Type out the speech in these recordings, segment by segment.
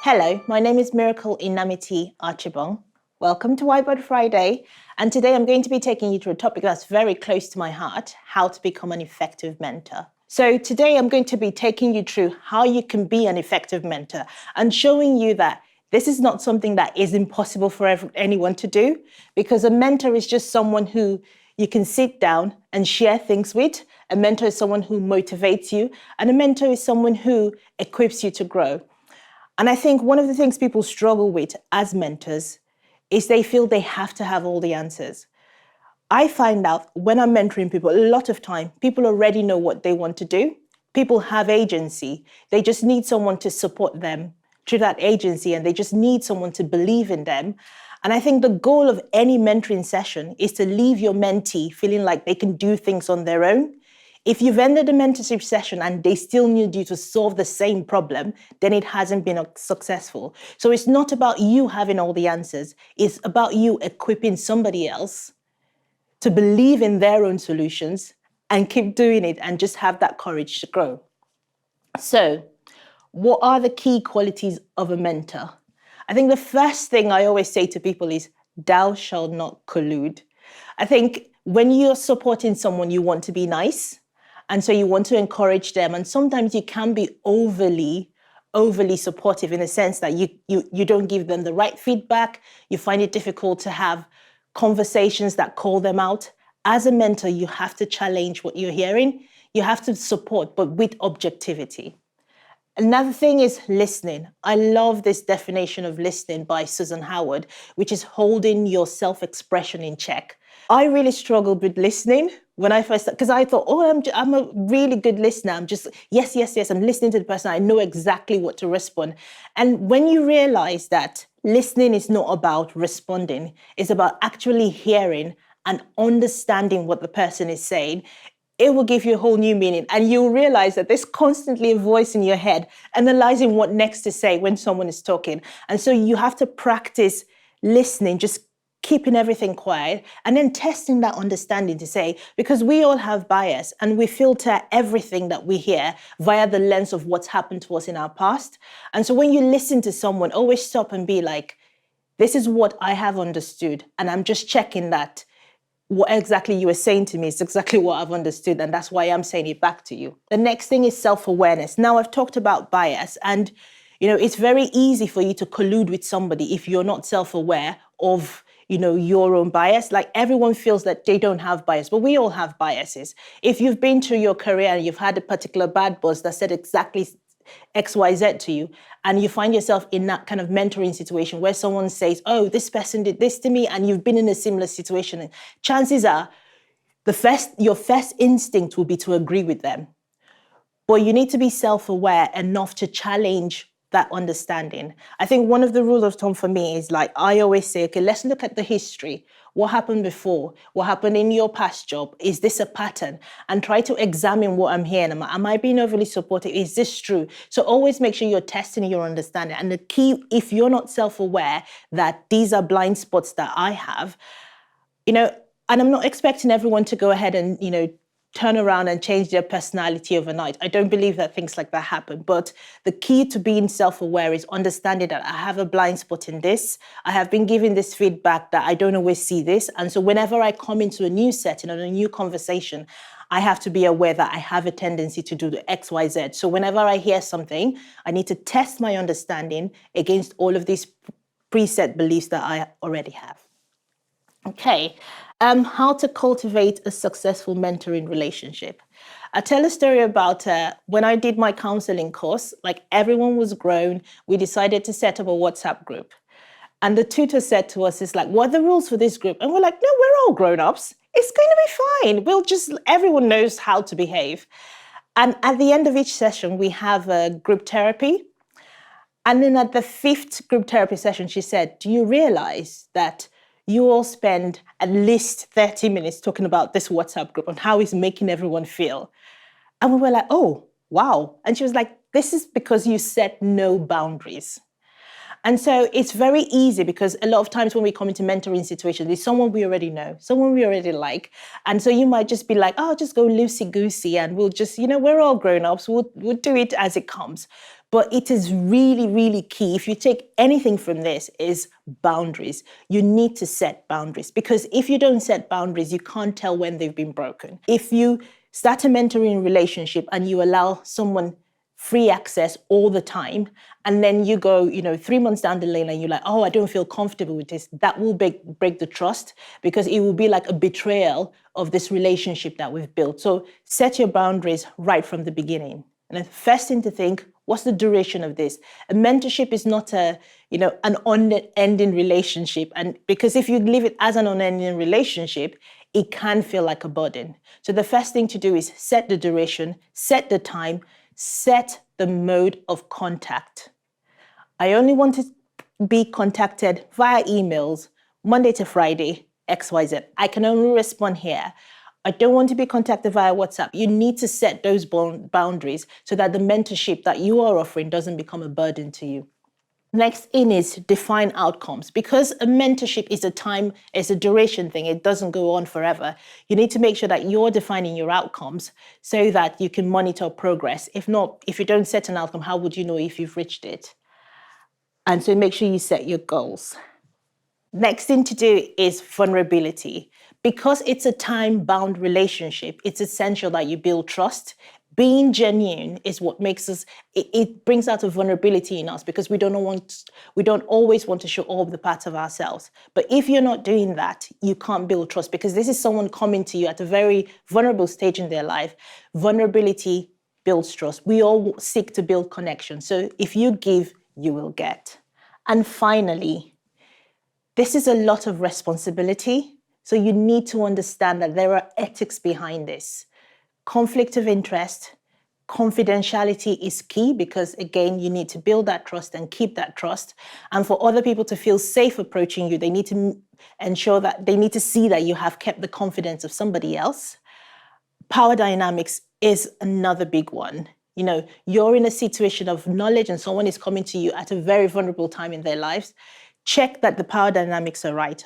Hello, my name is Miracle Inameti-Archibong. Welcome to Whiteboard Friday. And today I'm going to be taking you through a topic that's very close to my heart, how to become an effective mentor. So today I'm going to be taking you through how you can be an effective mentor and showing you that this is not something that is impossible for anyone to do, because a mentor is just someone who you can sit down and share things with. A mentor is someone who motivates you, and a mentor is someone who equips you to grow. And I think one of the things people struggle with as mentors is they feel they have to have all the answers. I find out when I'm mentoring people, a lot of time, people already know what they want to do. People have agency. They just need someone to support them through that agency, and they just need someone to believe in them. And I think the goal of any mentoring session is to leave your mentee feeling like they can do things on their own. If you've ended a mentorship session and they still need you to solve the same problem, then it hasn't been successful. So it's not about you having all the answers. It's about you equipping somebody else to believe in their own solutions and keep doing it and just have that courage to grow. So what are the key qualities of a mentor? I think the first thing I always say to people is, thou shalt not collude. I think when you're supporting someone, you want to be nice. And so you want to encourage them. And sometimes you can be overly supportive in a sense that you don't give them the right feedback. You find it difficult to have conversations that call them out. As a mentor, you have to challenge what you're hearing. You have to support, but with objectivity. Another thing is listening. I love this definition of listening by Susan Howard, which is holding your self-expression in check. I really struggled with listening when I first, because I thought, I'm a really good listener. I'm just, yes. I'm listening to the person. I know exactly what to respond. And when you realize that listening is not about responding, it's about actually hearing and understanding what the person is saying, it will give you a whole new meaning. And you'll realize that there's constantly a voice in your head analyzing what next to say when someone is talking. And so you have to practice listening, just keeping everything quiet, and then testing that understanding to say, because we all have bias and we filter everything that we hear via the lens of what's happened to us in our past. And so when you listen to someone, always stop and be like, this is what I have understood. And I'm just checking that what exactly you were saying to me is exactly what I've understood, and that's why I'm saying it back to you. The next thing is self-awareness. Now, I've talked about bias, and it's very easy for you to collude with somebody if you're not self-aware of your own bias. Like, everyone feels that they don't have bias, but we all have biases. If you've been through your career and you've had a particular bad boss that said exactly XYZ to you, and you find yourself in that kind of mentoring situation where someone says, oh, this person did this to me, and you've been in a similar situation, and chances are your first instinct will be to agree with them. But you need to be self-aware enough to challenge that understanding. I think one of the rules of thumb for me is, like, I always say, okay, let's look at the history. What happened before? What happened in your past job? Is this a pattern? And try to examine what I'm hearing. Am I being overly supportive? Is this true? So always make sure you're testing your understanding. And the key, if you're not self-aware that these are blind spots that I have, and I'm not expecting everyone to go ahead and, turn around and change their personality overnight. I don't believe that things like that happen. But the key to being self-aware is understanding that I have a blind spot in this. I have been given this feedback that I don't always see this. And so whenever I come into a new setting or a new conversation, I have to be aware that I have a tendency to do the X, Y, Z. So whenever I hear something, I need to test my understanding against all of these preset beliefs that I already have. Okay, how to cultivate a successful mentoring relationship. I'll tell a story about when I did my counseling course. Like, everyone was grown. We decided to set up a WhatsApp group. And the tutor said to us, it's like, what are the rules for this group? And we're like, no, we're all grown-ups. It's going to be fine. Everyone knows how to behave. And at the end of each session, we have a group therapy. And then at the 5th group therapy session, she said, do you realize that you all spend at least 30 minutes talking about this WhatsApp group and how it's making everyone feel? And we were like, oh, wow. And she was like, this is because you set no boundaries. And so it's very easy, because a lot of times when we come into mentoring situations, there's someone we already know, someone we already like. And so you might just be like, oh, just go loosey-goosey and we'll just, we're all grown-ups. We'll do it as it comes. But it is really, really key. If you take anything from this, is boundaries. You need to set boundaries, because if you don't set boundaries, you can't tell when they've been broken. If you start a mentoring relationship and you allow someone free access all the time, and then you go, 3 months down the lane and you're like, oh, I don't feel comfortable with this, that will break the trust, because it will be like a betrayal of this relationship that we've built. So set your boundaries right from the beginning. And the first thing to think, what's the duration of this? A mentorship is not an unending relationship. And because if you leave it as an unending relationship, it can feel like a burden. So the first thing to do is set the duration, set the time, set the mode of contact. I only want to be contacted via emails, Monday to Friday, XYZ. I can only respond here. I don't want to be contacted via WhatsApp. You need to set those boundaries so that the mentorship that you are offering doesn't become a burden to you. Next in is define outcomes. Because a mentorship is a duration thing, it doesn't go on forever. You need to make sure that you're defining your outcomes so that you can monitor progress. If not, if you don't set an outcome, how would you know if you've reached it? And so make sure you set your goals. Next thing to do is vulnerability. Because it's a time-bound relationship, it's essential that you build trust. Being genuine is what makes us, it brings out a vulnerability in us, because we don't always want to show all the parts of ourselves. But if you're not doing that, you can't build trust, because this is someone coming to you at a very vulnerable stage in their life. Vulnerability builds trust. We all seek to build connection. So if you give, you will get. And finally, this is a lot of responsibility. So you need to understand that there are ethics behind this. Conflict of interest, confidentiality is key, because again, you need to build that trust and keep that trust. And for other people to feel safe approaching you, they need to ensure that they need to see that you have kept the confidence of somebody else. Power dynamics is another big one. You're in a situation of knowledge and someone is coming to you at a very vulnerable time in their lives. Check that the power dynamics are right.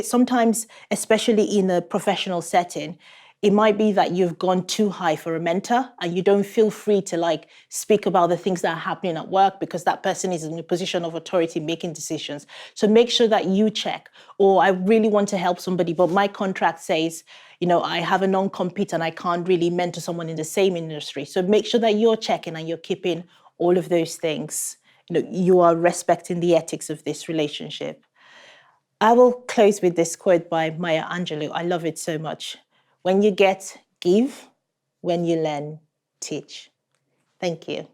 Sometimes, especially in a professional setting, it might be that you've gone too high for a mentor and you don't feel free to speak about the things that are happening at work, because that person is in a position of authority making decisions. So make sure that you check, or I really want to help somebody, but my contract says, I have a non-compete and I can't really mentor someone in the same industry. So make sure that you're checking and you're keeping all of those things. You are respecting the ethics of this relationship. I will close with this quote by Maya Angelou. I love it so much. When you get, give. When you learn, teach. Thank you.